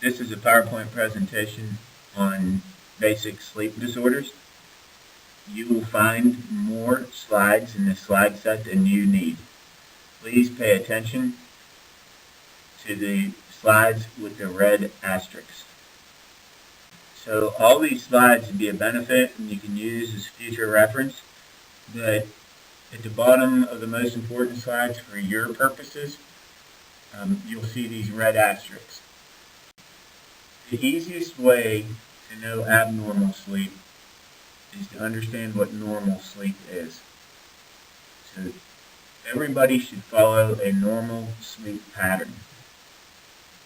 This is a PowerPoint presentation on basic sleep disorders. You will find more slides in this slide set than you need. Please pay attention to the slides with the red asterisks. So all these slides would be a benefit and you can use as future reference, but at the bottom of the most important slides for your purposes, you'll see these red asterisks. The easiest way to know abnormal sleep is to understand what normal sleep is. So everybody should follow a normal sleep pattern.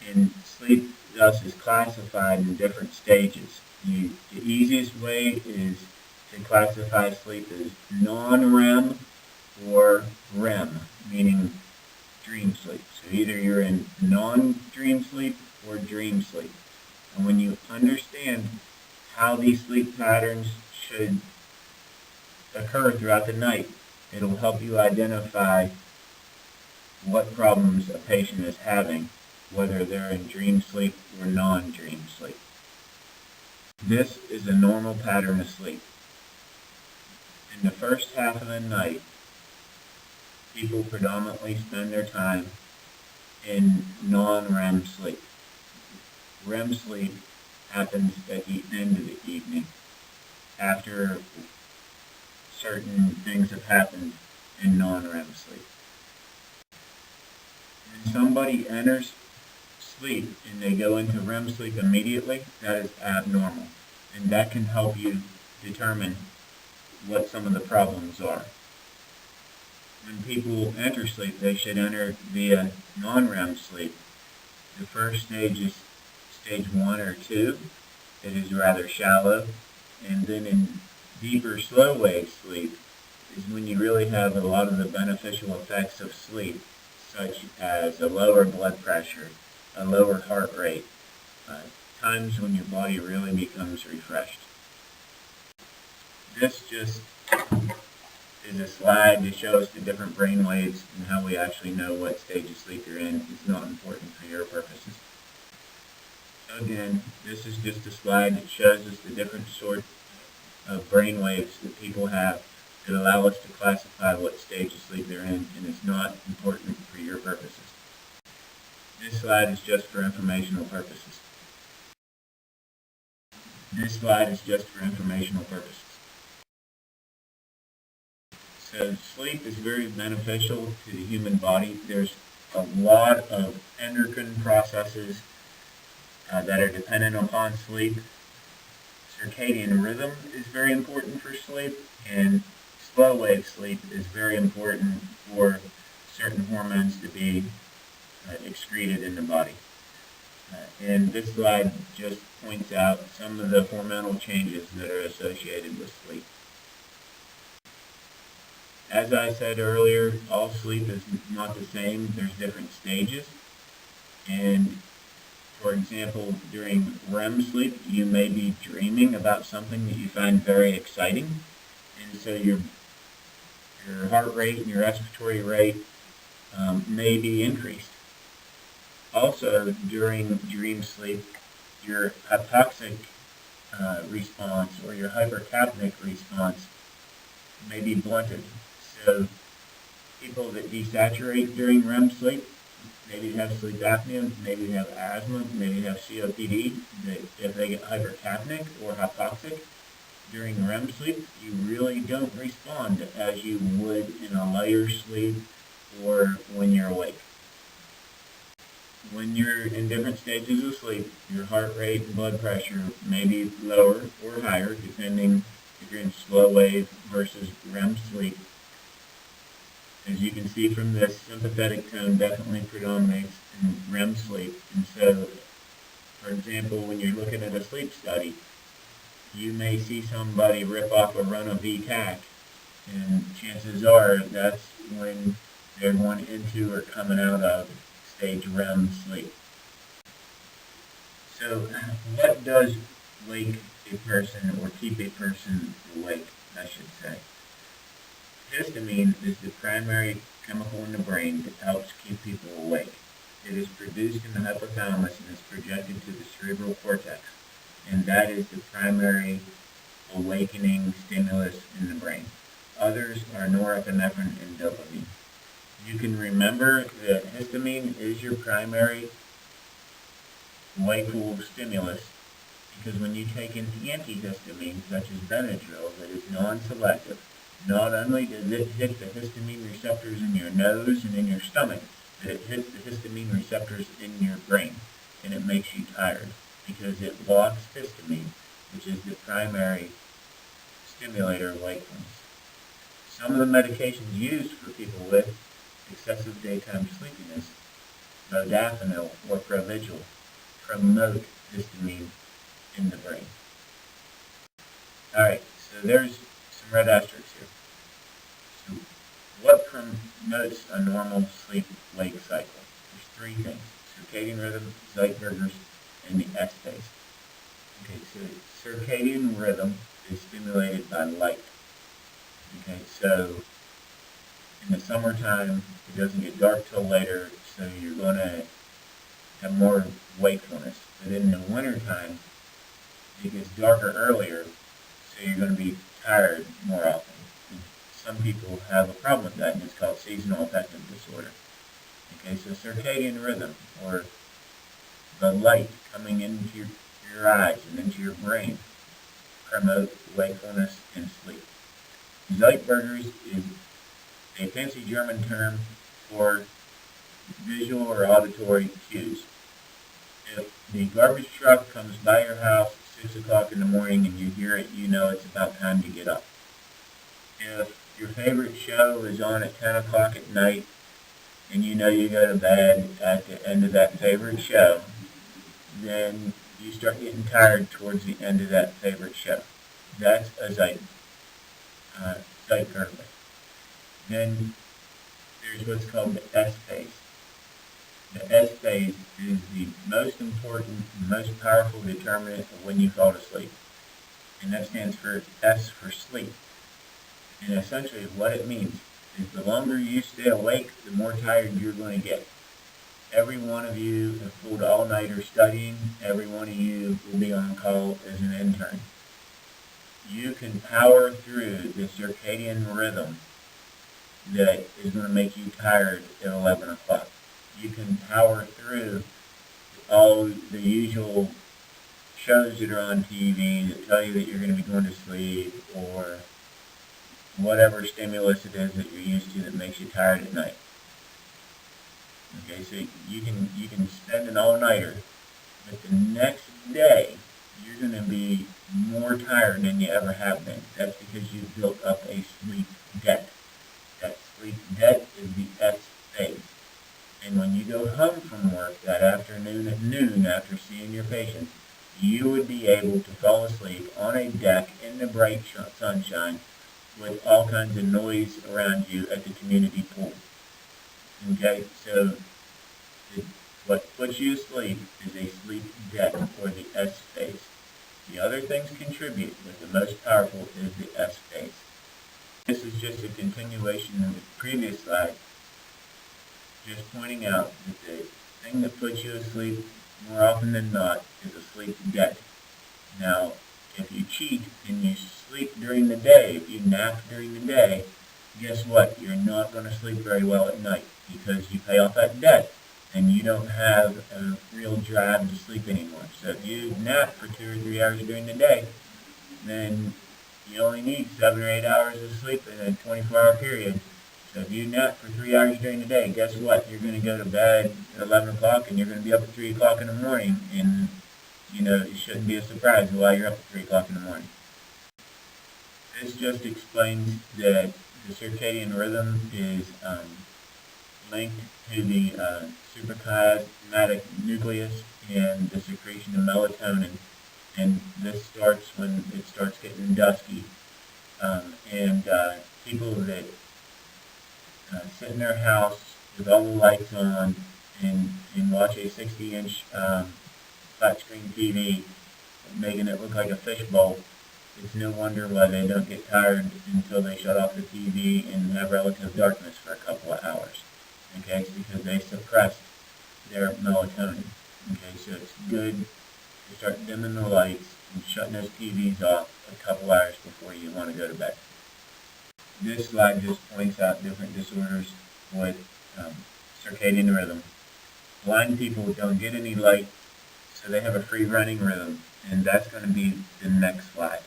And sleep thus is classified in different stages. The easiest way is to classify sleep as non-REM or REM, meaning dream sleep. So either you're in non-dream sleep or dream sleep. And when you understand how these sleep patterns should occur throughout the night, it'll help you identify what problems a patient is having, whether they're in dream sleep or non-dream sleep. This is a normal pattern of sleep. In the first half of the night, people predominantly spend their time in non-REM sleep. REM sleep happens at the end of the evening, after certain things have happened in non-REM sleep. When somebody enters sleep and they go into REM sleep immediately, that is abnormal, and that can help you determine what some of the problems are. When people enter sleep, they should enter via non-REM sleep. The first stage is stage 1 or 2. It is rather shallow, and then in deeper slow wave sleep is when you really have a lot of the beneficial effects of sleep, such as a lower blood pressure, a lower heart rate, times when your body really becomes refreshed. This just is a slide to show us the different brain waves and how we actually know what stage of sleep you're in. It's not important for your purposes. Again, this is just a slide that shows us the different sorts of brain waves that people have that allow us to classify what stage of sleep they're in, and it's not important for your purposes. This slide is just for informational purposes. This slide is just for informational purposes. So sleep is very beneficial to the human body. There's a lot of endocrine processes that are dependent upon sleep. Circadian rhythm is very important for sleep, and slow wave sleep is very important for certain hormones to be excreted in the body. And this slide just points out some of the hormonal changes that are associated with sleep. As I said earlier, all sleep is not the same. There's different stages. And for example, during REM sleep, you may be dreaming about something that you find very exciting. And so your heart rate and your respiratory rate may be increased. Also, during dream sleep, your hypoxic response or your hypercapnic response may be blunted. So people that desaturate during REM sleep, maybe have sleep apnea, maybe have asthma, maybe have COPD, that if they get hypercapnic or hypoxic during REM sleep, you really don't respond as you would in a lighter sleep or when you're awake. When you're in different stages of sleep, your heart rate and blood pressure may be lower or higher, depending if you're in slow wave versus REM sleep. As you can see from this, sympathetic tone definitely predominates in REM sleep. And so, for example, when you're looking at a sleep study, you may see somebody rip off a run of VTAC, and chances are that's when they're going into or coming out of stage REM sleep. So, what does wake a person or keep a person awake, I should say? Histamine is the primary chemical in the brain that helps keep people awake. It is produced in the hypothalamus and is projected to the cerebral cortex, and that is the primary awakening stimulus in the brain. Others are norepinephrine and dopamine. You can remember that histamine is your primary wakeful stimulus because when you take an antihistamine, such as Benadryl, that is non-selective, not only does it hit the histamine receptors in your nose and in your stomach, but it hits the histamine receptors in your brain, and it makes you tired because it blocks histamine, which is the primary stimulator of wakefulness. Some of the medications used for people with excessive daytime sleepiness, modafinil or Provigil, promote histamine in the brain. Alright, so there's some red asterisks here. So what promotes a normal sleep-wake cycle? There's three things: circadian rhythm, Zeitberger's, and the S phase. Okay, so circadian rhythm is stimulated by light. Okay, so in the summertime, it doesn't get dark till later, so you're going to have more wakefulness. But in the wintertime, it gets darker earlier, so you're going to be tired more often. And some people have a problem with that, and it's called seasonal affective disorder. Okay, so circadian rhythm, or the light coming into your eyes and into your brain, promote wakefulness and sleep. Zeitberger's is a fancy German term for visual or auditory cues. If the garbage truck comes by your house at 6 o'clock in the morning and you hear it, you know it's about time to get up. If your favorite show is on at 10 o'clock at night and you know you go to bed at the end of that favorite show, then you start getting tired towards the end of that favorite show. That's a Zeitberger. Then there's what's called the S phase. The S phase is the most important, most powerful determinant of when you fall asleep. And that stands for S for sleep. And essentially what it means is the longer you stay awake, the more tired you're going to get. Every one of you have pulled all-nighter studying. Every one of you will be on call as an intern. You can power through the circadian rhythm that is going to make you tired at 11 o'clock. You can power through all the usual shows that are on TV that tell you that you're going to be going to sleep, or whatever stimulus it is that you're used to that makes you tired at night. Okay, so you can spend an all-nighter, but the next day you're going to be more tired than you ever have been. That's because you've built up a sleep debt. That sleep debt is the S phase. And when you go home from work that afternoon at noon after seeing your patient, you would be able to fall asleep on a deck in the bright sunshine with all kinds of noise around you at the community pool. Okay, so what puts you asleep is a sleep debt, or the S phase. The other things contribute, but the most powerful is the S phase. This is just a continuation of the previous slide, just pointing out that the thing that puts you asleep more often than not is a sleep debt. Now, if you cheat and you sleep during the day, if you nap during the day, guess what? You're not going to sleep very well at night because you pay off that debt and you don't have a real drive to sleep anymore. So if you nap for 2 or 3 hours during the day, then you only need 7 or 8 hours of sleep in a 24-hour period. So if you nap for 3 hours during the day, guess what? You're going to go to bed at 11 o'clock and you're going to be up at 3 o'clock in the morning. And, you know, it shouldn't be a surprise why you're up at 3 o'clock in the morning. This just explains that the circadian rhythm is linked to the suprachiasmatic nucleus and the secretion of melatonin. And this starts when it starts getting dusky. People that sit in their house with all the lights on and watch a 60-inch flat screen TV, making it look like a fishbowl, it's no wonder why they don't get tired until they shut off the TV and have relative darkness for a couple of hours. Okay, it's because they suppressed their melatonin. Okay, so it's good to start dimming the lights and shutting those TVs off a couple hours before you want to go to bed. This slide just points out different disorders with circadian rhythm. Blind people don't get any light, so they have a free running rhythm, and that's going to be the next slide.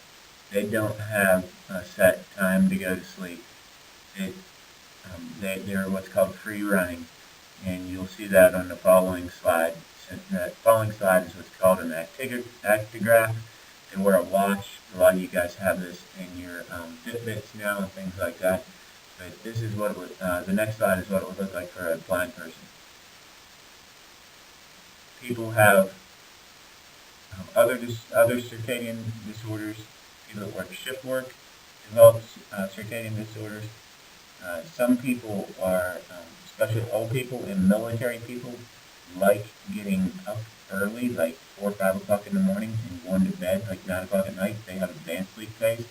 They don't have a set time to go to sleep. They're what's called free running, and you'll see that on the following slide. So that following slide is what's called an actigraph. They wear a watch. A lot of you guys have this in your Fitbits now and things like that. But this is what it would, the next slide is what it would look like for a blind person. People have other circadian disorders. People that work shift work develop circadian disorders. Some people are, especially old people and military people, like getting up early, like 4 or 5 o'clock in the morning, and going to bed like 9 o'clock at night. They have advanced sleep phase.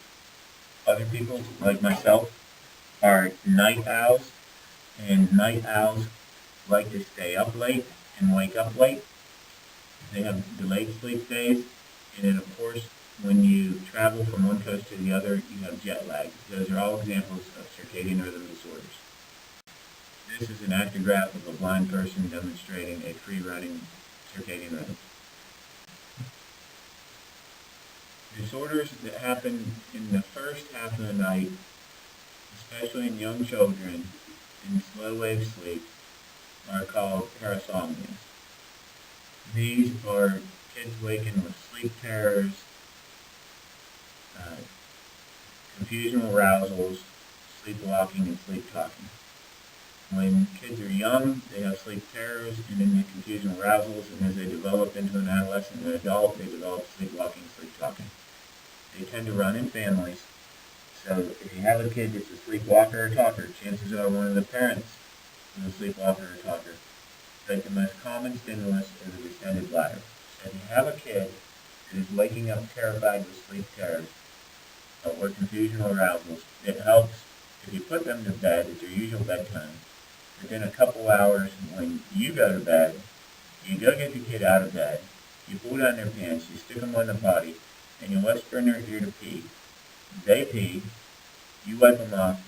Other people, like myself, are night owls, and night owls like to stay up late and wake up late. They have delayed sleep phase, and then of course, when you travel from one coast to the other, you have jet lag. Those are all examples of circadian rhythm disorders. This is an actigraph of a blind person demonstrating a free-running circadian rhythm. Disorders that happen in the first half of the night, especially in young children in slow-wave sleep, are called parasomnias. These are kids waking with sleep terrors, confusional arousals, sleepwalking, and sleep talking. When kids are young, they have sleep terrors and then the confusional arousals, and as they develop into an adolescent and adult, they develop sleepwalking, sleep talking. They tend to run in families. So if you have a kid that's a sleepwalker or talker, chances are one of the parents is a sleepwalker or talker. But the most common stimulus is a distended bladder. So if you have a kid that is waking up terrified with sleep terrors or confusional arousals, it helps if you put them to bed at their usual bedtime. Within a couple hours when you go to bed, you go get the kid out of bed, you pull down their pants, you stick them on the potty, and you whisper in their ear to pee. They pee, you wipe them off,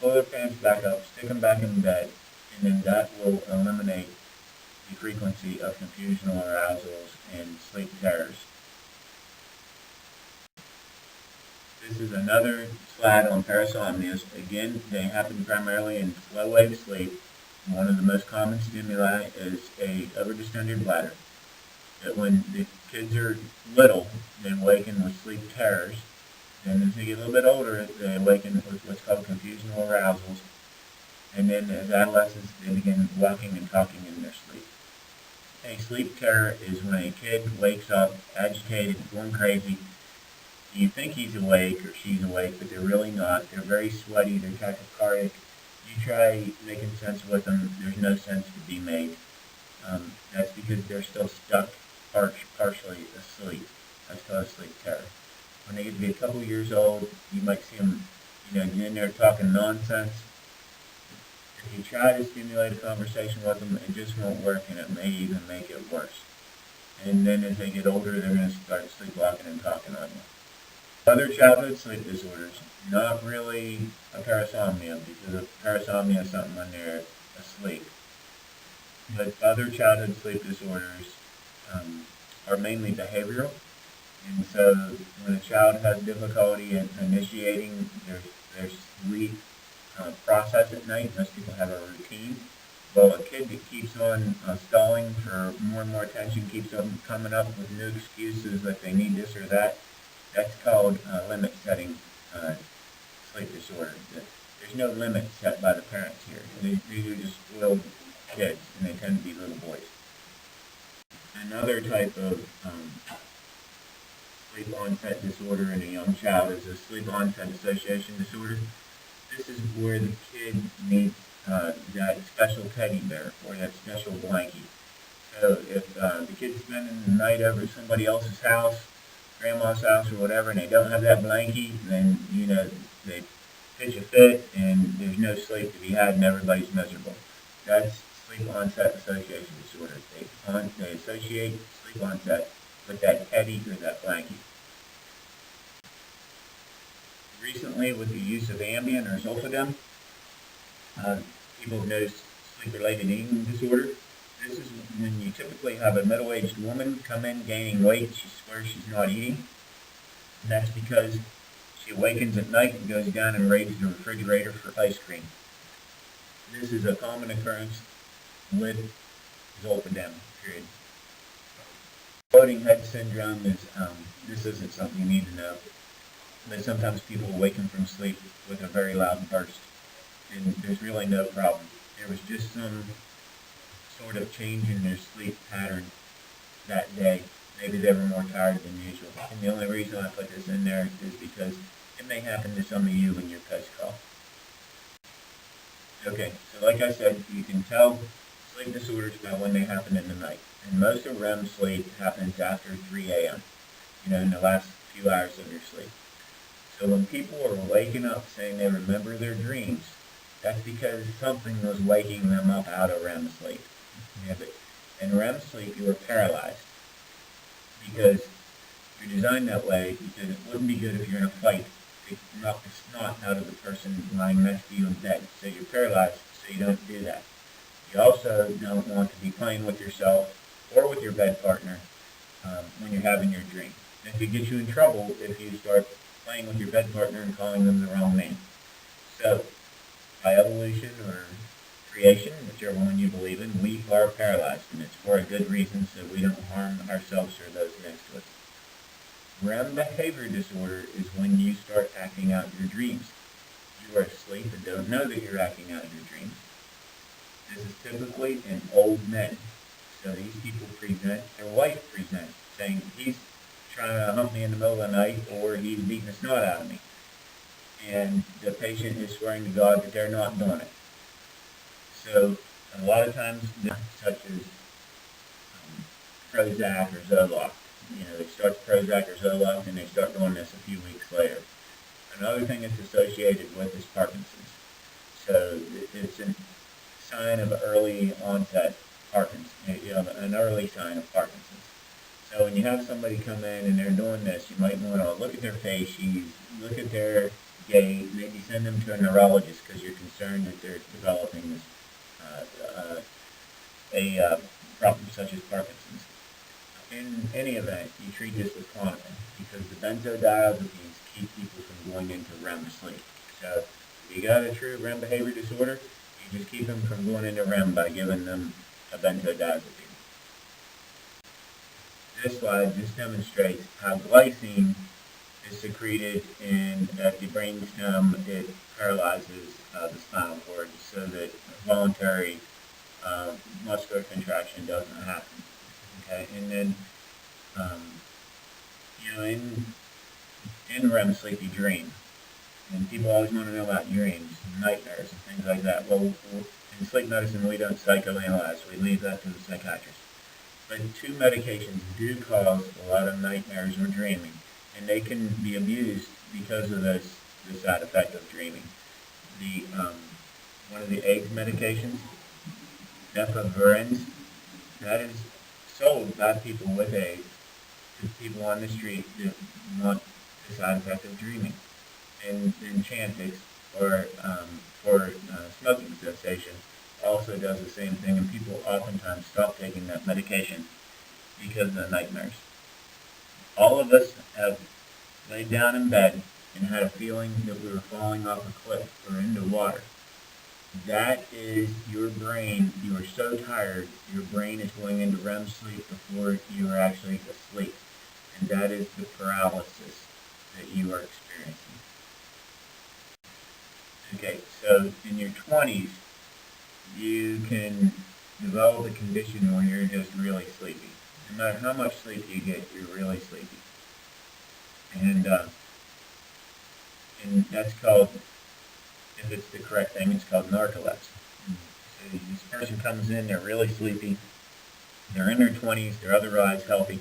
pull their pants back up, stick them back in bed, and then that will eliminate the frequency of confusional arousals and sleep terrors. This is another slide on parasomnias. Again, they happen primarily in slow-wave sleep. One of the most common stimuli is a overdistended bladder. That when the kids are little, they awaken with sleep terrors. Then as they get a little bit older, they awaken with what's called confusional arousals. And then as adolescents, they begin walking and talking in their sleep. A sleep terror is when a kid wakes up agitated, going crazy. You think he's awake or she's awake, but they're really not. They're very sweaty, they're tachycardic. You try making sense with them, there's no sense to be made. That's because they're still stuck partially asleep. That's called a sleep terror. When they get to be a couple years old, you might see them, in there talking nonsense. If you try to stimulate a conversation with them, it just won't work, and it may even make it worse. And then as they get older, they're going to start sleepwalking and talking on you. Other childhood sleep disorders, not really a parasomnia, because a parasomnia is something when they're asleep. But other childhood sleep disorders are mainly behavioral. And so when a child has difficulty in initiating their sleep process at night, most people have a routine. Well, a kid that keeps on stalling for more and more attention, keeps on coming up with new excuses that they need this or that, that's called limit setting sleep disorder. There's no limit set by the parents here. These are just spoiled kids, and they tend to be little boys. Another type of sleep onset disorder in a young child is a sleep onset association disorder. This is where the kid needs that special teddy bear or that special blankie. So if the kid's spending the night over at somebody else's house, grandma's house or whatever, and they don't have that blankie, then, they pitch a fit and there's no sleep to be had and everybody's miserable. That's sleep onset association disorder. They associate sleep onset with that teddy or that blankie. Recently, with the use of Ambien or Zolpidem, people have noticed sleep-related eating disorder. This is when you typically have a middle-aged woman come in gaining weight. She swears she's not eating. And that's because she awakens at night and goes down and raids the refrigerator for ice cream. This is a common occurrence with Zolpidem, period. Floating head syndrome is, this isn't something you need to know, but sometimes people awaken from sleep with a very loud burst, and there's really no problem. There was just some sort of change in their sleep pattern that day. Maybe they were more tired than usual. And the only reason I put this in there is because it may happen to some of you in your post-call. Okay, so like I said, you can tell sleep disorders by when they happen in the night. And most of REM sleep happens after 3 a.m., in the last few hours of your sleep. So when people are waking up saying they remember their dreams, that's because something was waking them up out of REM sleep. Yeah, but in REM sleep, you are paralyzed because you're designed that way because it wouldn't be good if you're in a fight to knock the snot out of the person lying next to you in bed. So you're paralyzed, so you don't do that. You also don't want to be playing with yourself or with your bed partner when you're having your dream. It could get you in trouble if you start playing with your bed partner and calling them the wrong name. So, by evolution or creation, whichever one you believe in, we are paralyzed, and it's for a good reason so we don't harm ourselves or those next to us. REM behavior disorder is when you start acting out your dreams. You are asleep and don't know that you're acting out your dreams. This is typically in old men. So these people present, their wife presents, saying he's trying to hump me in the middle of the night or he's beating the snot out of me. And the patient is swearing to God that they're not doing it. So a lot of times, such as Prozac or Zoloft, they start Prozac or Zoloft and they start doing this a few weeks later. Another thing it's associated with is Parkinson's. So it's a sign of early onset Parkinson's, an early sign of Parkinson's. So when you have somebody come in and they're doing this, you might want to look at their face sheets, look at their gait, maybe send them to a neurologist because you're concerned that they're developing this a problem such as Parkinson's. In any event, you treat this with Klonopin because the benzodiazepines keep people from going into REM sleep. So if you got a true REM behavior disorder, you just keep them from going into REM by giving them a benzodiazepine. This slide just demonstrates how glycine is secreted and at the brainstem it paralyzes the spinal cord so that voluntary muscular contraction doesn't happen. Okay, and then in REM sleep you dream, and people always want to know about dreams, nightmares, and things like that. Well, in sleep medicine we don't psychoanalyze; we leave that to the psychiatrist. But two medications do cause a lot of nightmares or dreaming, and they can be abused because of the side effect of dreaming. The one of the AIDS medications, efavirenz, that is sold by people with AIDS to people on the street that want the side effect of dreaming. And Chantix, or for smoking cessation, also does the same thing, and people oftentimes stop taking that medication because of the nightmares. All of us have laid down in bed and had a feeling that we were falling off a cliff or into water. That is your brain. You are so tired, your brain is going into REM sleep before you are actually asleep. And that is the paralysis that you are experiencing. Okay, so in your 20s, you can develop a condition where you're just really sleepy. No matter how much sleep you get, you're really sleepy. And that's called, if it's the correct thing, it's called narcolepsy. So this person comes in, they're really sleepy, they're in their 20s, they're otherwise healthy,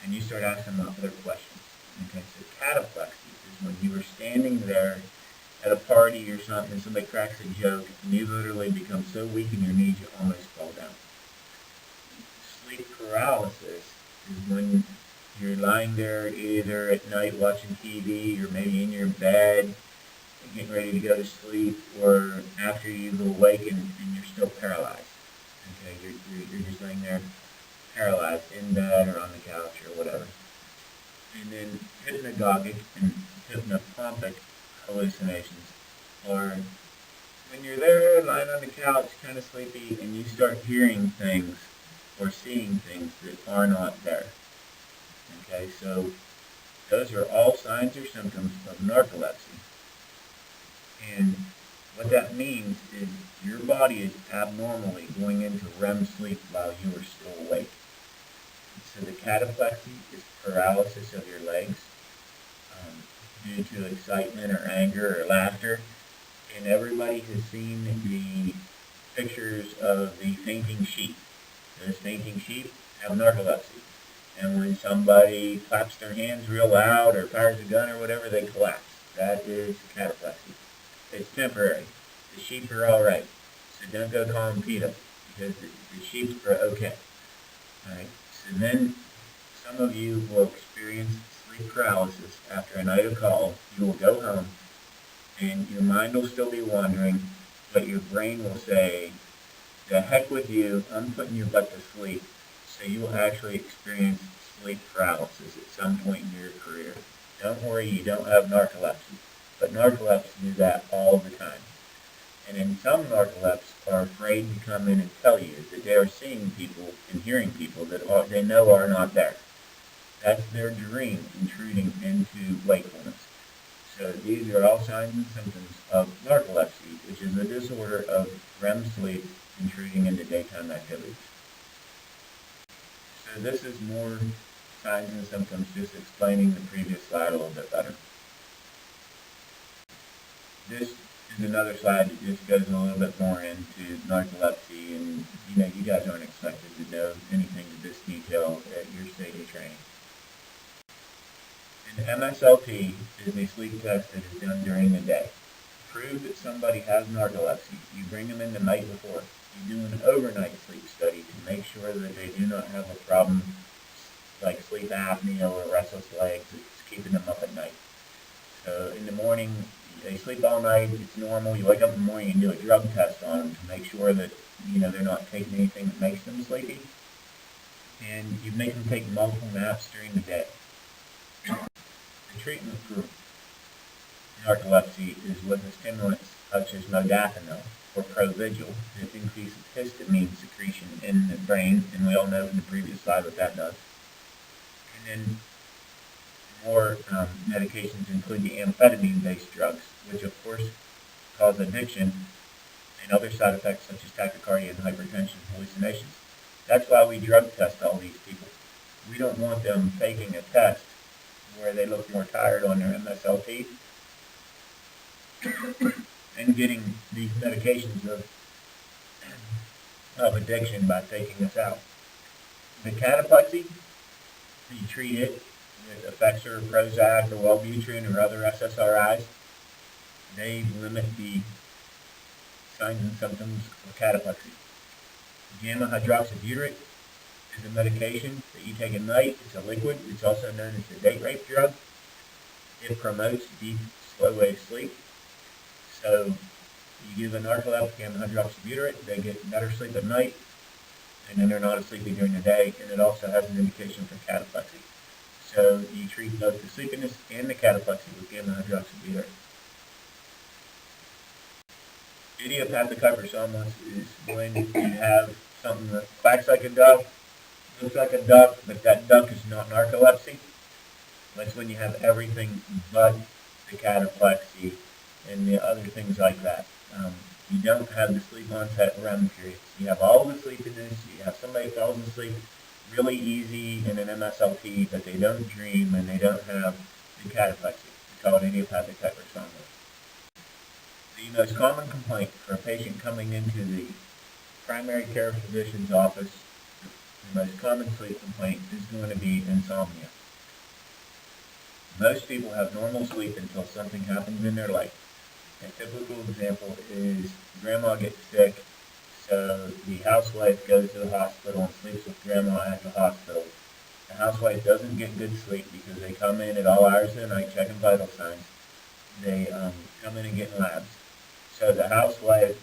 and you start asking them other questions. Okay, so cataplexy is when you are standing there at a party or something and somebody cracks a joke and you literally become so weak in your knees you almost fall down. Sleep paralysis is when you're lying there either at night watching TV or maybe in your bed getting ready to go to sleep, or after you've awakened and you're still paralyzed. Okay, you're just laying there paralyzed in bed or on the couch or whatever. And then hypnagogic and hypnopompic hallucinations are when you're there lying on the couch kind of sleepy and you start hearing things or seeing things that are not there. Okay, so those are all signs or symptoms of narcolepsy. And what that means is your body is abnormally going into REM sleep while you are still awake. So the cataplexy is paralysis of your legs due to excitement or anger or laughter. And everybody has seen the pictures of the fainting sheep. Those fainting sheep have narcolepsy. And when somebody claps their hands real loud or fires a gun or whatever, they collapse. That is cataplexy. It's temporary. The sheep are all right. So don't go call them PETA because the sheep are okay. All right. So then some of you will experience sleep paralysis after a night of call. You will go home and your mind will still be wandering, but your brain will say, the heck with you, I'm putting your butt to sleep. So you will actually experience sleep paralysis at some point in your career. Don't worry, you don't have narcolepsy. But narcolepsy do that all the time. And then some narcolepts are afraid to come in and tell you that they are seeing people and hearing people that they know are not there. That's their dream intruding into wakefulness. So these are all signs and symptoms of narcolepsy, which is a disorder of REM sleep intruding into daytime activities. So this is more signs and symptoms, just explaining the previous slide a little bit better. This is another slide that just goes a little bit more into narcolepsy, and you guys aren't expected to know anything to this detail at your stage of training. An MSLT is a sleep test that is done during the day. To prove that somebody has narcolepsy, you bring them in the night before. You do an overnight sleep study to make sure that they do not have a problem like sleep apnea or restless legs that's keeping them up at night. So in the morning, they sleep all night, it's normal. You wake up in the morning and do a drug test on them to make sure that they're not taking anything that makes them sleepy. And you make them take multiple naps during the day. The treatment for narcolepsy is with a stimulant such as modafinil or Provigil that increases histamine secretion in the brain, and we all know in the previous slide what that does. And then more medications include the amphetamine-based drugs, which of course cause addiction and other side effects such as tachycardia and hypertension and hallucinations. That's why we drug test all these people. We don't want them taking a test where they look more tired on their MSLT and getting these medications of addiction by taking us out. The cataplexy, you treat it with Effexor, Prozac, or Wellbutrin, or other SSRIs. They limit the signs and symptoms of cataplexy. Gamma hydroxybutyrate is a medication that you take at night. It's a liquid. It's also known as the date rape drug. It promotes deep, slow-wave sleep. So you give a narcoleptic gamma hydroxybutyrate, they get better sleep at night, and then they're not as sleepy during the day, and it also has an indication for cataplexy. So you treat both the sleepiness and the cataplexy with gamma hydroxybutyrate. Idiopathic hypersomnolence is when you have something that quacks like a duck, looks like a duck, but that duck is not narcolepsy. That's when you have everything but the cataplexy and the other things like that. You don't have the sleep onset REM periods. You have all the sleepiness. You have somebody falls asleep really easy in an MSLT, but they don't dream and they don't have the cataplexy. We call it idiopathic hypersomnolence. The most common complaint for a patient coming into the primary care physician's office, the most common sleep complaint is going to be insomnia. Most people have normal sleep until something happens in their life. A typical example is grandma gets sick, so the housewife goes to the hospital and sleeps with grandma at the hospital. The housewife doesn't get good sleep because they come in at all hours of the night checking vital signs. They come in and get labs. So the housewife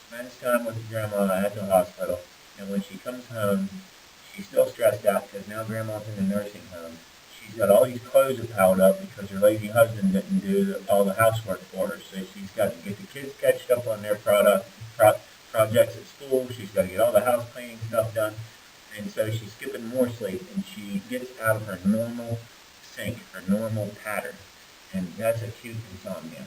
spends time with grandma at the hospital, and when she comes home, she's still stressed out because now grandma's in the nursing home. She's got all these clothes piled up because her lazy husband didn't do all the housework for her. So she's got to get the kids catched up on their projects at school. She's got to get all the house cleaning stuff done. And so she's skipping more sleep, and she gets out of her normal sync, her normal pattern. And that's acute insomnia.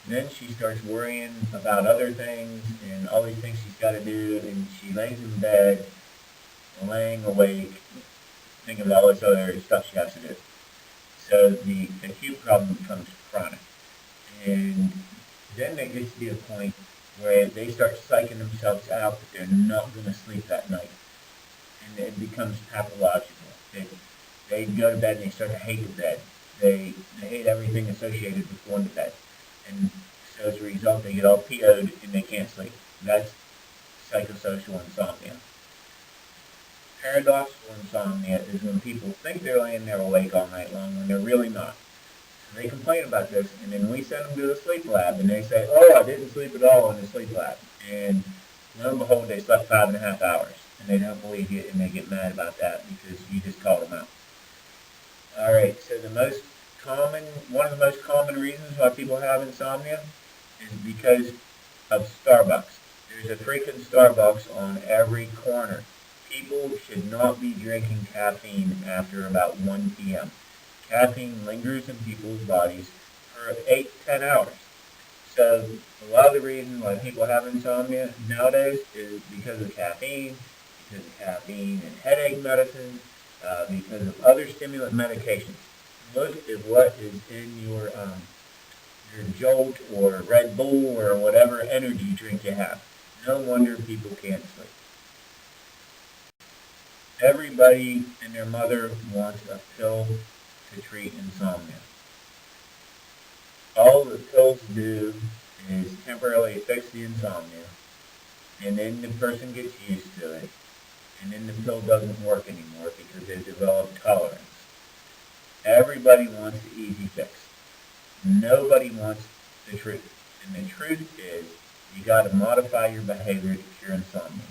Then she starts worrying about other things and all these things she's got to do, and she lays in bed, laying awake, thinking about all this other stuff she has to do. So the acute problem becomes chronic. And then it gets to be a point where they start psyching themselves out that they're not going to sleep that night. And it becomes pathological. They go to bed and they start to hate the bed. They hate everything associated with going to bed. And so as a result, they get all PO'd and they can't sleep. That's psychosocial insomnia. Paradoxical insomnia is when people think they're laying there awake all night long when they're really not. So they complain about this, and then we send them to the sleep lab, and they say, oh, I didn't sleep at all in the sleep lab. And lo and behold, they slept 5.5 hours, and they don't believe you, and they get mad about that because you just called them out. All right, so one of the most common reasons why people have insomnia is because of Starbucks. There's a freaking Starbucks on every corner. People should not be drinking caffeine after about 1 p.m. Caffeine lingers in people's bodies for 8 to 10 hours. So a lot of the reason why people have insomnia nowadays is because of caffeine and headache medicine, because of other stimulant medications. Look at what is in your Jolt or Red Bull or whatever energy drink you have. No wonder people can't sleep. Everybody and their mother wants a pill to treat insomnia. All the pills do is temporarily fix the insomnia, and then the person gets used to it, and then the pill doesn't work anymore because they've developed tolerance. Everybody wants the easy fix. Nobody wants the truth. And the truth is, you got to modify your behavior to cure insomnia.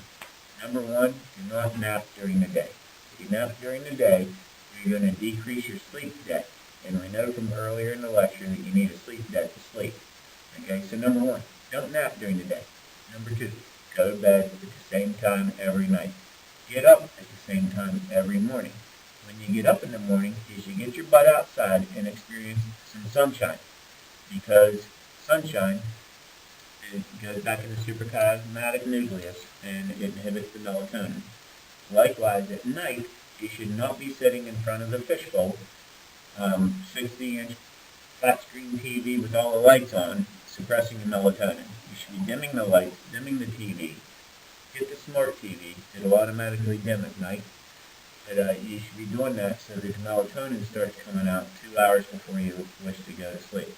Number one, do not nap during the day. If you nap during the day, you're going to decrease your sleep debt. And we know from earlier in the lecture that you need a sleep debt to sleep. Okay, so number one, don't nap during the day. Number two, go to bed at the same time every night. Get up at the same time every morning. When you get up in the morning, you should get your butt outside and experience some sunshine. Because sunshine goes back in the suprachiasmatic nucleus and it inhibits the melatonin. Likewise, at night, you should not be sitting in front of the fishbowl, 60-inch flat screen TV with all the lights on, suppressing the melatonin. You should be dimming the lights, dimming the TV. Get the smart TV. It'll automatically dim at night. But you should be doing that so that the melatonin starts coming out 2 hours before you wish to go to sleep.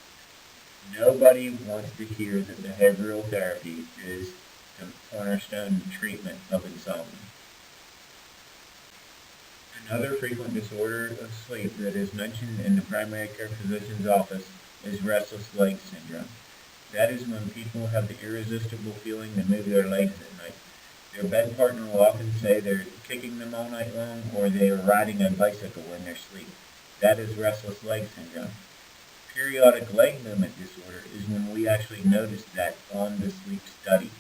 Nobody wants to hear that behavioral therapy is the cornerstone treatment of insomnia. Another frequent disorder of sleep that is mentioned in the primary care physician's office is restless leg syndrome. That is when people have the irresistible feeling to move their legs at night. Their bed partner will often say they're kicking them all night long or they are riding a bicycle in their sleep. That is restless leg syndrome. Periodic leg movement disorder is when we actually notice that on the sleep study.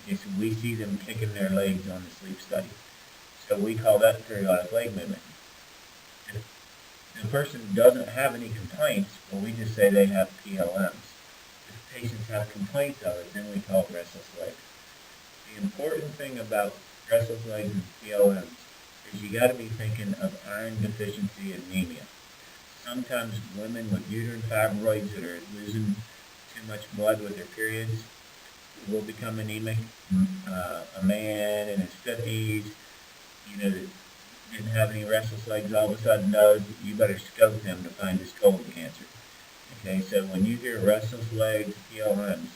Okay, so we see them kicking their legs on the sleep study. So we call that periodic leg movement. If the person doesn't have any complaints, well, we just say they have PLMs. If patients have complaints of it, then we call it restless legs. The important thing about restless legs and PLMs is you got to be thinking of iron deficiency anemia. Sometimes women with uterine fibroids that are losing too much blood with their periods will become anemic. A man in his 50s, that didn't have any restless legs all of a sudden does. You better scope him to find his colon cancer. Okay, so when you hear restless legs, PLMs,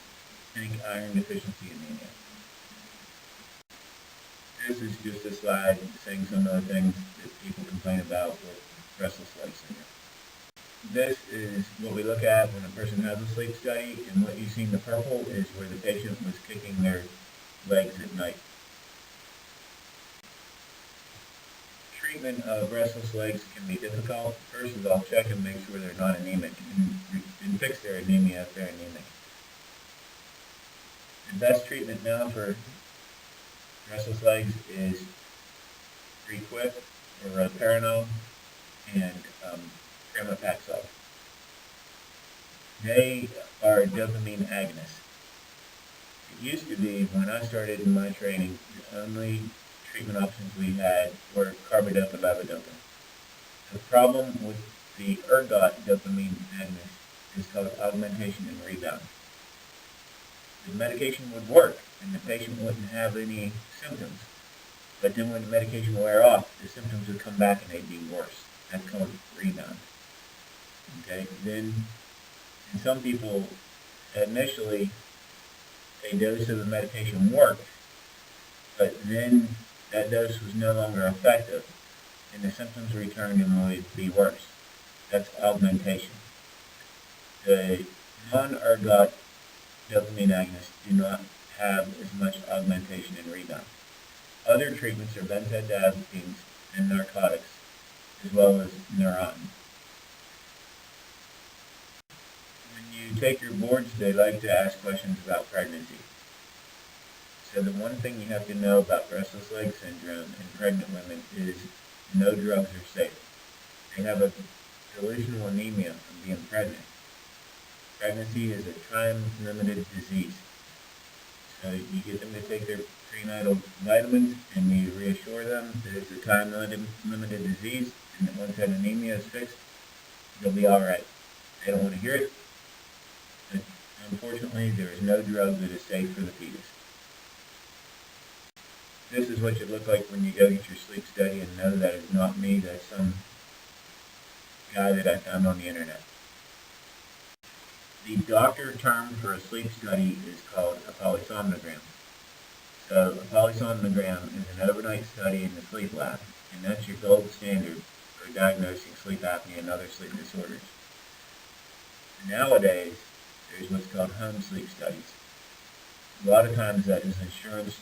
think iron deficiency anemia. This is just a slide saying some of the things that people complain about with restless leg syndrome. This is what we look at when a person has a sleep study, and what you see in the purple is where the patient was kicking their legs at night. Treatment of restless legs can be difficult. First is I'll check and make sure they're not anemic and fix their anemia if they're anemic. The best treatment now for restless legs is Requip or Roperidone and Pramapaxil. They are dopamine agonists. It used to be, when I started in my training, the only treatment options we had were carbidopa levodopa. The problem with the ergot dopamine agonist is called augmentation and rebound. The medication would work and the patient wouldn't have any symptoms, but then when the medication would wear off, the symptoms would come back and they'd be worse. That's called rebound. Okay, then in some people, initially a dose of the medication worked, but then that dose was no longer effective and the symptoms returned and would be worse. That's augmentation. The non-ergot dopamine agonists do not have as much augmentation and rebound. Other treatments are benzodiazepines and narcotics, as well as Neurontin. When you take your boards, they like to ask questions about pregnancy. So the one thing you have to know about restless leg syndrome in pregnant women is no drugs are safe. They have a delusional anemia from being pregnant. Pregnancy is a time-limited disease. So you get them to take their prenatal vitamins and you reassure them that it's a time-limited disease and that once that anemia is fixed, they'll be all right. They don't want to hear it, but unfortunately there is no drug that is safe for the fetus. This is what you look like when you go get your sleep study, and know that is not me, that's some guy that I found on the internet. The doctor term for a sleep study is called a polysomnogram. So a polysomnogram is an overnight study in the sleep lab, and that's your gold standard for diagnosing sleep apnea and other sleep disorders. Nowadays, there's what's called home sleep studies. A lot of times that is insurance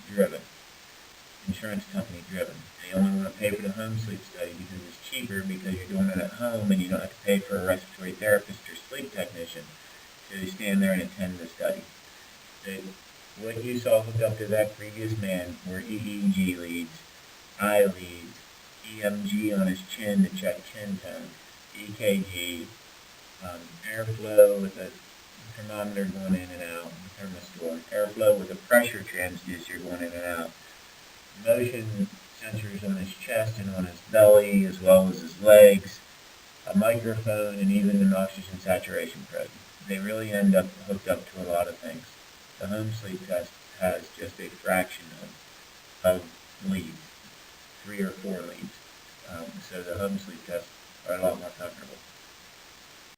company driven. They only want to pay for the home sleep study because it's cheaper, because you're doing it at home and you don't have to pay for a respiratory therapist or sleep technician to stand there and attend the study. What you saw hooked up to that previous man were EEG leads, eye leads, EMG on his chin to check chin tone, EKG, airflow with a thermometer going in and out, thermistor, airflow with a pressure transducer going in and out, motion sensors on his chest and on his belly as well as his legs, a microphone, and even an oxygen saturation probe. They really end up hooked up to a lot of things. The home sleep test has just a fraction of leads, 3 or 4 leads. So the home sleep tests are a lot more comfortable.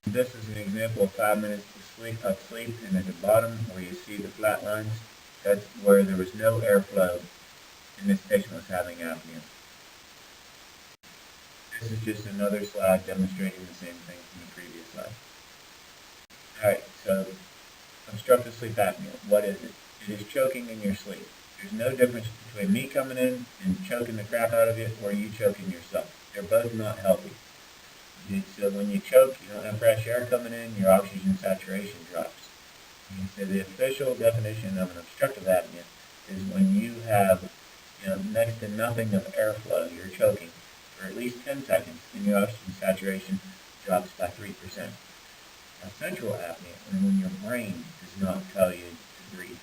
This is an example of 5 minutes of sleep, and at the bottom where you see the flat lines, that's where there was no airflow and this patient was having apnea. This is just another slide demonstrating the same thing from the previous slide. Alright, so obstructive sleep apnea, what is it? It is choking in your sleep. There's no difference between me coming in and choking the crap out of you or you choking yourself. They're both not healthy. So when you choke, you don't have fresh air coming in, your oxygen saturation drops. And so the official definition of an obstructive apnea is when you have next to nothing of airflow, you're choking for at least 10 seconds and your oxygen saturation drops by 3%. A central apnea is when your brain does not tell you to breathe.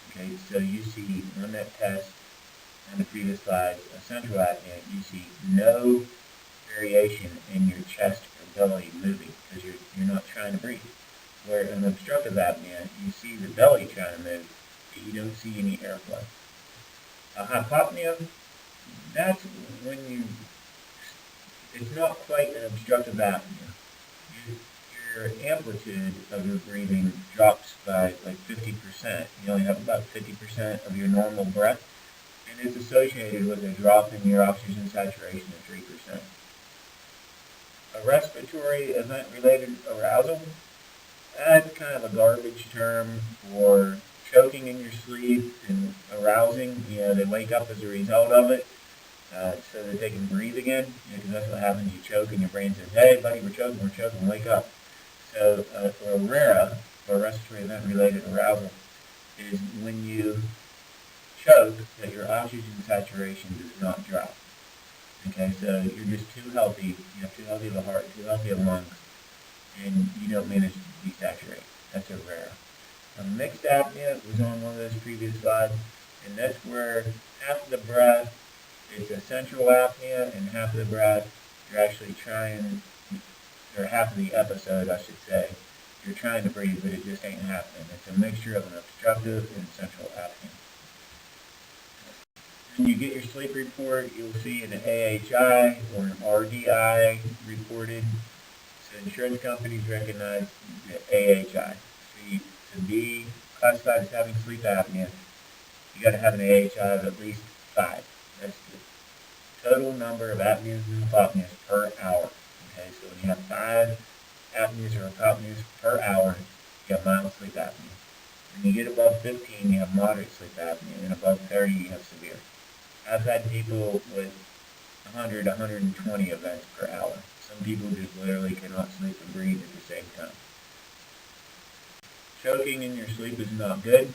Okay, so you see on that test on the previous slide, a central apnea, you see no variation in your chest or belly moving because you're not trying to breathe. Where in obstructive apnea, you see the belly trying to move, but you don't see any airflow. A hypopnea, that's when it's not quite an obstructive apnea. your amplitude of your breathing drops by like 50%. You only have about 50% of your normal breath, and it's associated with a drop in your oxygen saturation of 3%. A respiratory event-related arousal, that's kind of a garbage term for choking in your sleep and arousing. They wake up as a result of it so that they can breathe again, because that's what happens. You choke and your brain says, hey buddy, we're choking, wake up. So a RERA, or respiratory event-related arousal, is when you choke that your oxygen saturation does not drop. Okay, so you're just too healthy, you have too healthy of a heart, too healthy of lungs, and you don't manage to desaturate. That's a RERA. A mixed apnea was on one of those previous slides, and that's where half of the breath is a central apnea, and half of the breath you're actually trying, or half of the episode, I should say, you're trying to breathe, but it just ain't happening. It's a mixture of an obstructive and central apnea. When you get your sleep report, you'll see an AHI or an RDI reported. So insurance companies recognize the AHI. So to be classified as having sleep apnea, you got to have an AHI of at least 5. That's the total number of apneas and hypopneas per hour. Okay, so when you have 5 apneas or hypopneas per hour, you have mild sleep apnea. When you get above 15, you have moderate sleep apnea, and above 30, you have severe. I've had people with 100, 120 events per hour. Some people just literally cannot sleep and breathe at the same time. Choking in your sleep is not good.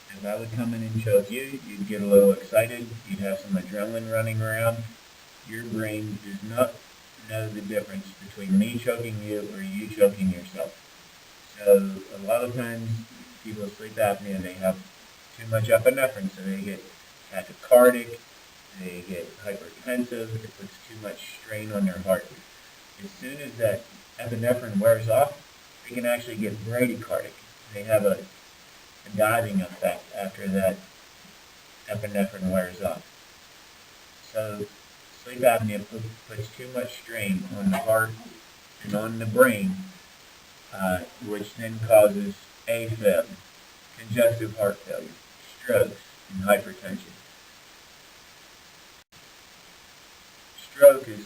If I would come in and choke you, you'd get a little excited. You'd have some adrenaline running around. Your brain does not know the difference between me choking you or you choking yourself. So a lot of times people with sleep apnea, they have too much epinephrine, so they get tachycardic, they get hypertensive, it puts too much strain on their heart. As soon as that epinephrine wears off, they can actually get bradycardic. They have a diving effect after that epinephrine wears off. So sleep apnea puts too much strain on the heart and on the brain, which then causes AFib, congestive heart failure, strokes, and hypertension. Stroke is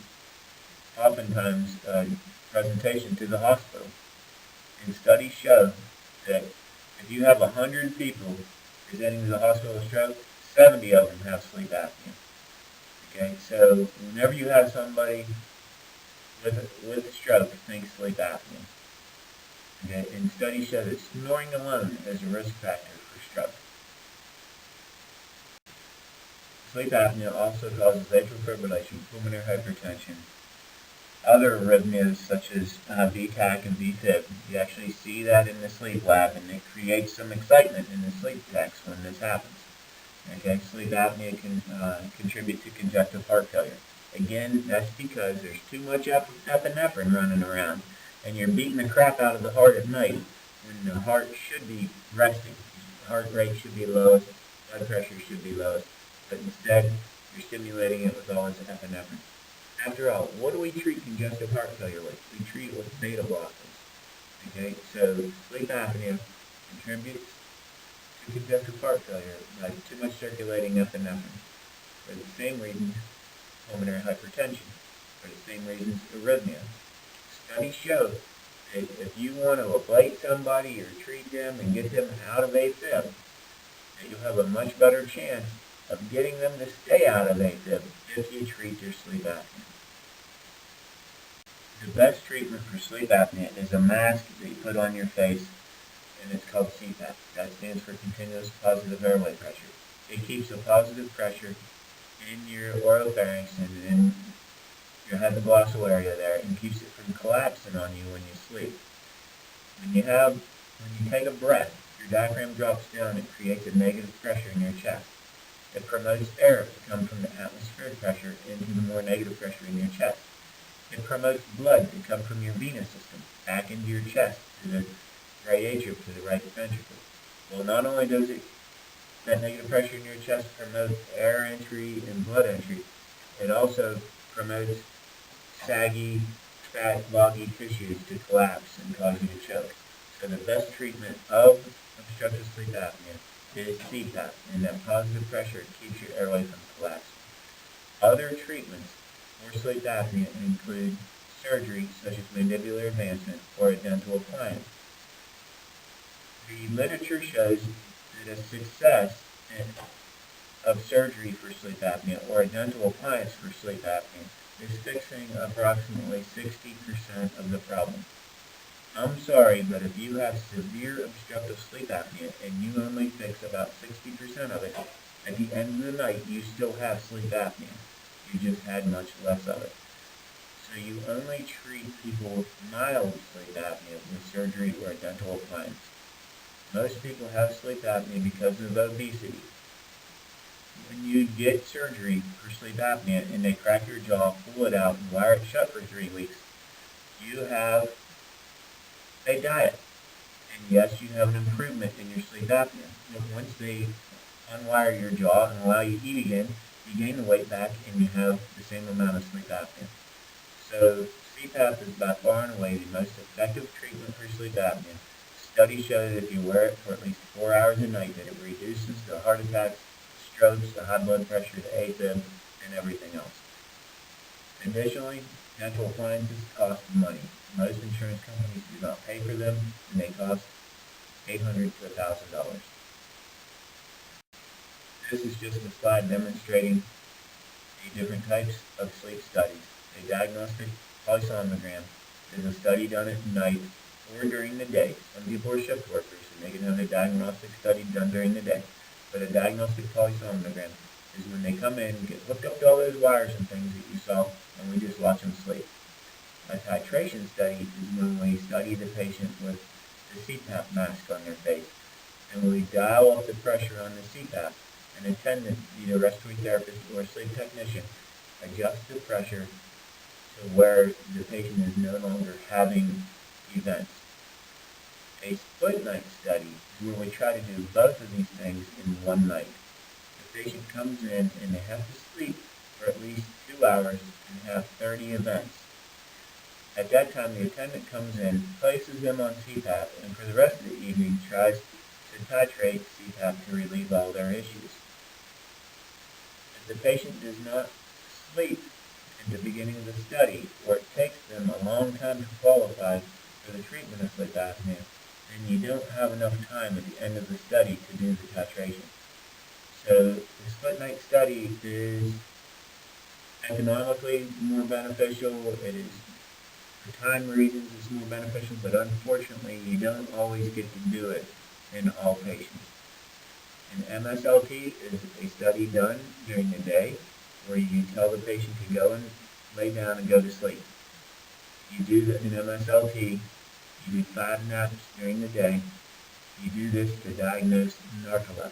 oftentimes a presentation to the hospital. And studies show that if you have 100 people presenting to the hospital with stroke, 70 of them have sleep apnea. Okay, so whenever you have somebody with stroke, think sleep apnea. Okay, and studies show that snoring alone is a risk factor for stroke. Sleep apnea also causes atrial fibrillation, pulmonary hypertension, other arrhythmias such as VTAC and VFib. You actually see that in the sleep lab, and it creates some excitement in the sleep techs when this happens. Okay, sleep apnea can contribute to congestive heart failure. Again, that's because there's too much epinephrine running around, and you're beating the crap out of the heart at night when the heart should be resting. The heart rate should be lowest, blood pressure should be lowest, but instead you're stimulating it with all its epinephrine. After all, what do we treat congestive heart failure with? We treat it with beta blockers. Okay, so sleep apnea contributes to congestive heart failure by too much circulating epinephrine. For the same reasons, pulmonary hypertension. For the same reasons, arrhythmia. Studies show that if you want to ablate somebody or treat them and get them out of AFib, that you'll have a much better chance of getting them to stay out of AFib if you treat their sleep apnea. The best treatment for sleep apnea is a mask that you put on your face, and it's called CPAP. That stands for Continuous Positive Airway Pressure. It keeps a positive pressure in your oropharynx and in your hypoglossal area there, and keeps it from collapsing on you when you sleep. When you take a breath, your diaphragm drops down and creates a negative pressure in your chest. It promotes air to come from the atmospheric pressure into the more negative pressure in your chest. It promotes blood to come from your venous system back into your chest to the right atrium, to the right ventricle. Well, not only does that negative pressure in your chest promote air entry and blood entry, it also promotes saggy fat, boggy tissues to collapse and cause you to choke. So the best treatment of obstructive sleep apnea is CPAP, and that positive pressure keeps your airway from collapsing. Other treatments for sleep apnea include surgery, such as mandibular advancement or a dental appliance. The literature shows that a success of surgery for sleep apnea or a dental appliance for sleep apnea is fixing approximately 60% of the problem. I'm sorry, but if you have severe obstructive sleep apnea and you only fix about 60% of it, at the end of the night you still have sleep apnea. You just had much less of it. So you only treat people with mild sleep apnea with surgery or a dental appliance. Most people have sleep apnea because of obesity. When you get surgery for sleep apnea and they crack your jaw, pull it out, and wire it shut for 3 weeks, you have a diet. And yes, you have an improvement in your sleep apnea. But once they unwire your jaw and allow you to eat again, you gain the weight back and you have the same amount of sleep apnea. So CPAP is by far and away the most effective treatment for sleep apnea. Studies show that if you wear it for at least 4 hours a night, that it reduces the heart attacks, strokes, the high blood pressure, the AFib, and everything else. Additionally, dental appliances cost money. Most insurance companies do not pay for them, and they cost $800 to $1,000. This is just a slide demonstrating the different types of sleep studies. A diagnostic polysomnogram is a study done at night or during the day. Some people are shift workers and they can have a diagnostic study done during the day. But a diagnostic polysomnogram is when they come in and get hooked up to all those wires and things that you saw, and we just watch them sleep. A titration study is when we study the patient with the CPAP mask on their face, and we dial up the pressure on the CPAP. An attendant, either a respiratory therapist or a sleep technician, adjusts the pressure to where the patient is no longer having events. A split night study is where we try to do both of these things in one night. The patient comes in and they have to sleep for at least 2 hours and have 30 events. At that time, the attendant comes in, places them on CPAP, and for the rest of the evening tries to titrate CPAP to relieve all their issues. If the patient does not sleep at the beginning of the study, or it takes them a long time to qualify for the treatment of sleep apnea, then you don't have enough time at the end of the study to do the titration. So the split night study is economically more beneficial. It is, for time reasons, it's more beneficial, but unfortunately you don't always get to do it in all patients. An MSLT is a study done during the day where you tell the patient to go and lay down and go to sleep. You do that in MSLT, you do 5 naps during the day. You do this to diagnose narcolepsy.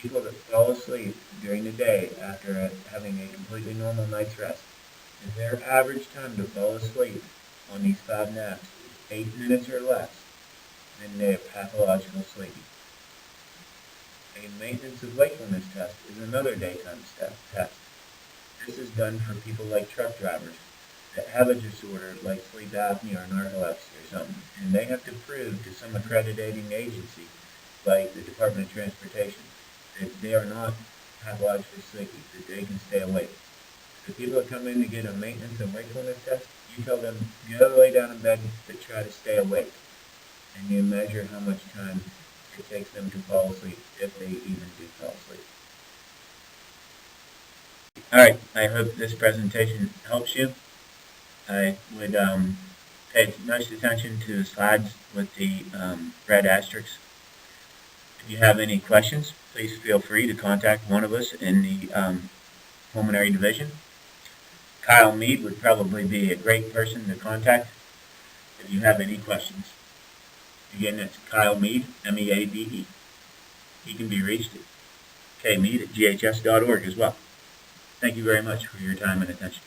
People that fall asleep during the day after having a completely normal night's rest, if their average time to fall asleep on these 5 naps is 8 minutes or less, then they have pathological sleeping. A maintenance of wakefulness test is another daytime test. This is done for people like truck drivers that have a disorder like sleep apnea or narcolepsy or something, and they have to prove to some accrediting agency like the Department of Transportation that they are not pathologically sleepy, that they can stay awake. So people that come in to get a maintenance and wakefulness test, you tell them, go lay down in bed but try to stay awake, and you measure how much time it takes them to fall asleep, if they even do fall asleep. Alright, I hope this presentation helps you. I would pay most attention to the slides with the red asterisks. If you have any questions, please feel free to contact one of us in the pulmonary division. Kyle Mead would probably be a great person to contact if you have any questions. Again, that's Kyle Mead, M-E-A-D-E. He can be reached at kmead@ghs.org as well. Thank you very much for your time and attention.